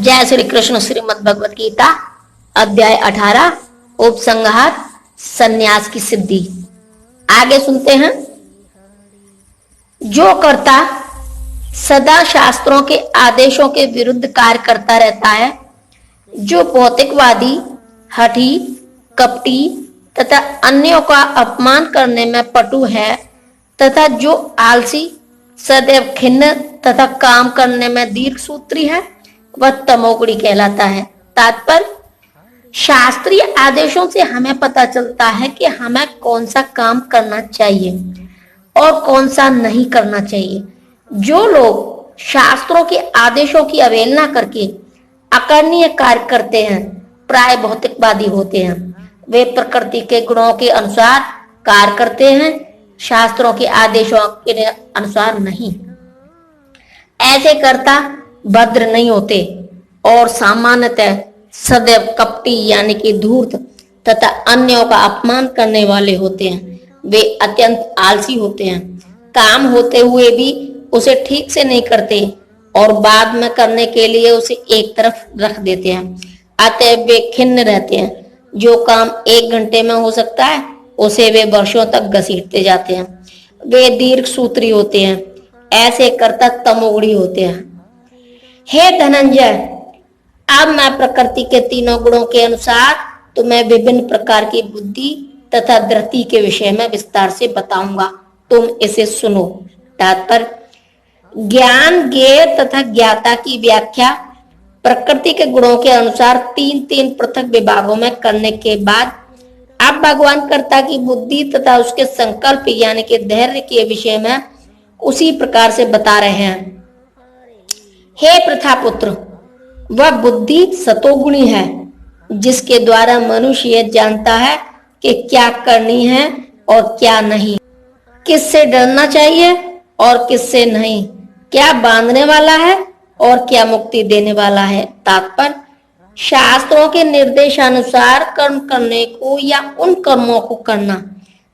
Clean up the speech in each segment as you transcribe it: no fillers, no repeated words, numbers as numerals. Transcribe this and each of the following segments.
जय श्री कृष्ण। श्रीमद् भगवत गीता अध्याय 18 उपसंहार संन्यास की सिद्धि। आगे सुनते हैं। जो कर्ता सदा शास्त्रों के आदेशों के विरुद्ध कार्य करता रहता है, जो भौतिकवादी, हठी, कपटी तथा अन्यों का अपमान करने में पटु है तथा जो आलसी, सदैव खिन्न तथा काम करने में दीर्घसूत्री है, वह तमोगुणी कहलाता है। तात्पर्य, शास्त्रीय आदेशों से हमें पता चलता है कि हमें कौन सा काम करना चाहिए और कौन सा नहीं करना चाहिए। जो लोग शास्त्रों के आदेशों की अवहेलना करके अकर्णीय कार्य करते हैं, प्राय भौतिकवादी होते हैं। वे प्रकृति के गुणों के अनुसार कार्य करते हैं, शास्त्रों के आदेशों के अनुसार नहीं। ऐसे कर्ता भद्र नहीं होते और सामान्यतः सदैव कपटी यानी कि धूर्त तथा अन्यों का अपमान करने वाले होते हैं। वे अत्यंत आलसी होते हैं, काम होते हुए भी उसे ठीक से नहीं करते और बाद में करने के लिए उसे एक तरफ रख देते हैं। अतः वे खिन्न रहते हैं। जो काम 1 घंटे में हो सकता है, उसे वे वर्षों तक घसीटते जाते हैं। वे दीर्घसूत्री होते हैं। ऐसे कर्ता तमोगुणी होते हैं। हे धनंजय, अब मैं प्रकृति के तीनों गुणों के अनुसार तुम्हें विभिन्न प्रकार की बुद्धि तथा धृति के विषय में विस्तार से बताऊंगा। तुम इसे सुनो। तात्पर्य, ज्ञान, ज्ञेय तथा ज्ञाता की व्याख्या प्रकृति के गुणों के अनुसार 3-3 पृथक विभागों में करने के बाद अब भगवान कर्ता की बुद्धि तथा उसके संकल्प यानी कि धैर्य के विषय में उसी प्रकार से बता रहे हैं। हे प्रथापुत्र, वह बुद्धि सतोगुणी है, जिसके द्वारा मनुष्य यह जानता है कि क्या करनी है और क्या नहीं, किससे डरना चाहिए और किससे नहीं, क्या बांधने वाला है और क्या मुक्ति देने वाला है। तात्पर्य, शास्त्रों के निर्देशानुसार कर्म करने को या उन कर्मों को करना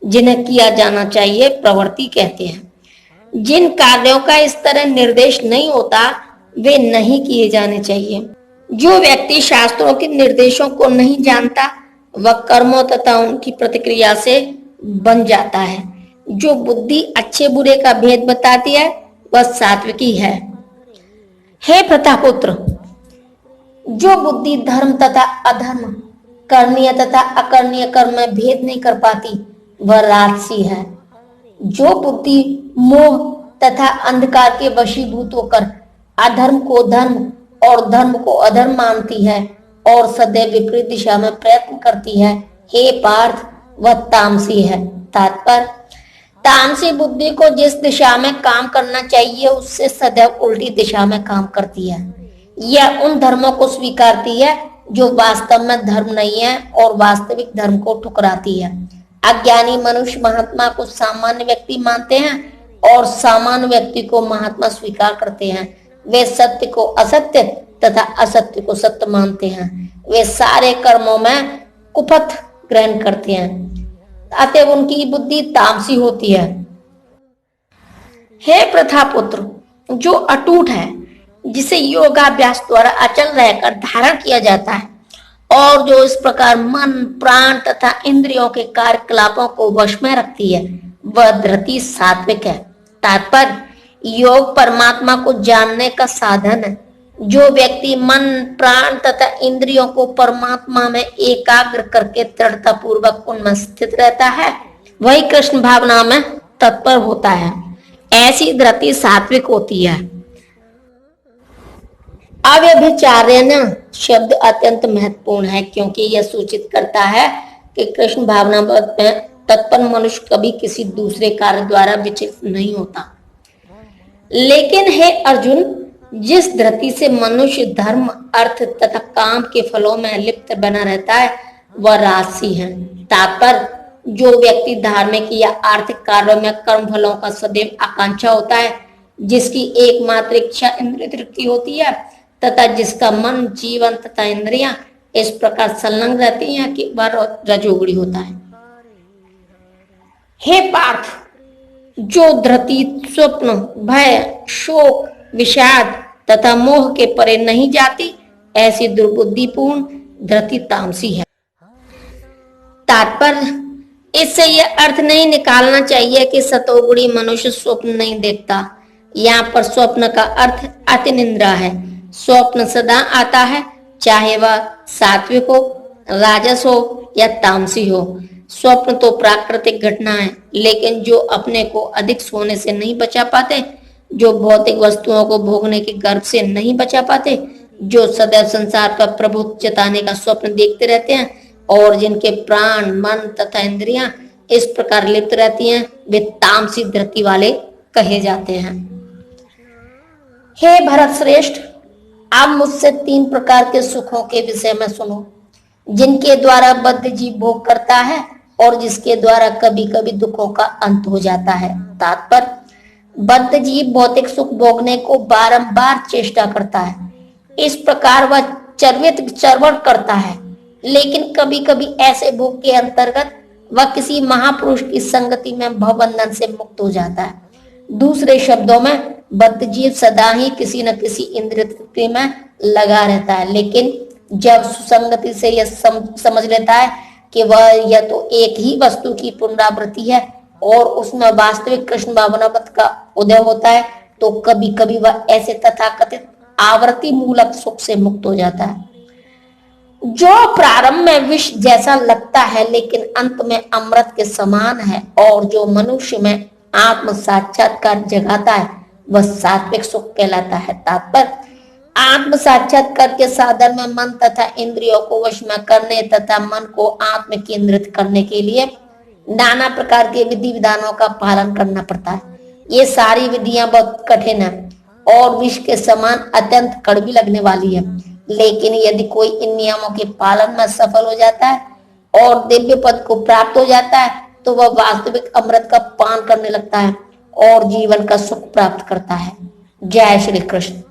जिन्हें किया जाना चाहिए प्रवृत्ति कहते हैं। जिन कार्यों का इस तरह निर्देश नहीं होता, वे नहीं किए जाने चाहिए। जो व्यक्ति शास्त्रों के निर्देशों को नहीं जानता, वह कर्मों तथा उनकी प्रतिक्रिया से बन जाता है। जो बुद्धि अच्छे बुरे का भेद बताती है, वह सात्विकी है। हे प्रतापुत्र, जो बुद्धि धर्म तथा अधर्म, करणीय तथा अकरणीय कर्म में भेद नहीं कर पाती, वह राजसी है। जो बुद्धि मोह तथा अंधकार के वशीभूत होकर अधर्म को धर्म और धर्म को अधर्म मानती है और सदैव विपरीत दिशा में प्रयत्न करती है, हे पार्थ, वह तामसी है। तात्पर्य, तामसी बुद्धि को जिस दिशा में काम करना चाहिए, उससे सदैव उल्टी दिशा में काम करती है। यह उन धर्मों को स्वीकारती है जो वास्तव में धर्म नहीं है और वास्तविक धर्म को ठुकराती है। अज्ञानी मनुष्य महात्मा को सामान्य व्यक्ति मानते हैं और सामान्य व्यक्ति को महात्मा स्वीकार करते हैं। वे सत्य को असत्य तथा असत्य को सत्य मानते हैं। वे सारे कर्मों में कुपथ ग्रहण करते हैं, अतः उनकी बुद्धि तामसी होती है। हे प्रथापुत्र, जो अटूट है, जिसे योगाभ्यास द्वारा अचल रहकर धारण किया जाता है और जो इस प्रकार मन, प्राण तथा इंद्रियों के कार्यकलापों को वश में रखती है, वह धृति सात्विक है। तात्पर्य, योग परमात्मा को जानने का साधन है। जो व्यक्ति मन, प्राण तथा इंद्रियों को परमात्मा में एकाग्र करके दृढ़ता पूर्वक उनमें स्थित रहता है, वही कृष्ण भावना में तत्पर होता है। ऐसी धृति सात्विक होती है। अव्यभिचारेण शब्द अत्यंत महत्वपूर्ण है, क्योंकि यह सूचित करता है कि कृष्ण भावना में तत्पर मनुष्य कभी किसी दूसरे कार्य द्वारा विचलित नहीं होता। लेकिन हे अर्जुन, जिस धृति से मनुष्य धर्म, अर्थ तथा काम के फलों में लिप्त बना रहता है, वह राजसी है। तात्पर्य, जो व्यक्ति धार्मिक या आर्थिक कार्यों में कर्म फलों का सदैव आकांक्षा होता है, जिसकी एकमात्र इच्छा इंद्रिय तृप्ति होती है तथा जिसका मन, जीवन तथा इंद्रियां इस प्रकार संलग्न रहती हैं कि वह रजोगुणी होता है। हे पार्थ, जो धृति, स्वप्न, भय, शोक, विषाद तथा मोह के परे नहीं जाती, ऐसी दुर्बुद्धिपूर्ण धृति तामसी है। तात्पर्य, इससे यह अर्थ नहीं निकालना चाहिए कि सतोगुणी मनुष्य स्वप्न नहीं देखता। यहाँ पर स्वप्न का अर्थ अति निंद्रा है। स्वप्न सदा आता है, चाहे वह सात्विक हो, राजस हो या तामसी हो। स्वप्न तो प्राकृतिक घटना है, लेकिन जो अपने को अधिक सोने से नहीं बचा पाते, जो भौतिक वस्तुओं को भोगने के गर्भ से नहीं बचा पाते, जो सदैव संसार पर प्रभुत्व जताने का स्वप्न देखते रहते हैं और जिनके प्राण, मन तथा इंद्रियां इस प्रकार लिप्त रहती हैं, वे तामसी धृति वाले कहे जाते हैं। हे भरत श्रेष्ठ, आप मुझसे 3 प्रकार के सुखों के विषय में सुनो, जिनके द्वारा बद्ध जीव भोग करता है और जिसके द्वारा कभी कभी दुखों का अंत हो जाता है। तात्पर्य, बद्ध जीव भौतिक सुख भोगने को बारंबार चेष्टा करता है। इस प्रकार वह चरवट करता है, लेकिन कभी कभी ऐसे भोग के अंतर्गत वह किसी महापुरुष की संगति में भवबंधन से मुक्त हो जाता है। दूसरे शब्दों में, बद्ध जीव सदा ही किसी न किसी इंद्रिय तृप्ति में लगा रहता है, लेकिन जब सुसंगति से यह समझ लेता है कि वह यह तो एक ही वस्तु की पुनरावृत्ति है और उसमें वास्तविक कृष्ण भावनावत का उदय होता है, तो कभी कभी वह ऐसे तथाकथित आवृत्ति मूलक सुख से मुक्त हो जाता है, जो प्रारंभ में विष जैसा लगता है लेकिन अंत में अमृत के समान है, और जो मनुष्य में आत्म साक्षात्कार जगाता है, वह सात्विक सुख कहलाता है। तात्पर्य, आत्म साक्षात्कार के साधन में मन तथा इंद्रियों को वश में करने तथा मन को आत्म केंद्रित करने के लिए नाना प्रकार के विधि विधानों का पालन करना पड़ता है। ये सारी विधियां बहुत कठिन है और विष के समान अत्यंत कड़वी लगने वाली है, लेकिन यदि कोई इन नियमों के पालन में सफल हो जाता है और दिव्य पद को प्राप्त हो जाता है, तो वह वास्तविक अमृत का पान करने लगता है और जीवन का सुख प्राप्त करता है। जय श्री कृष्ण।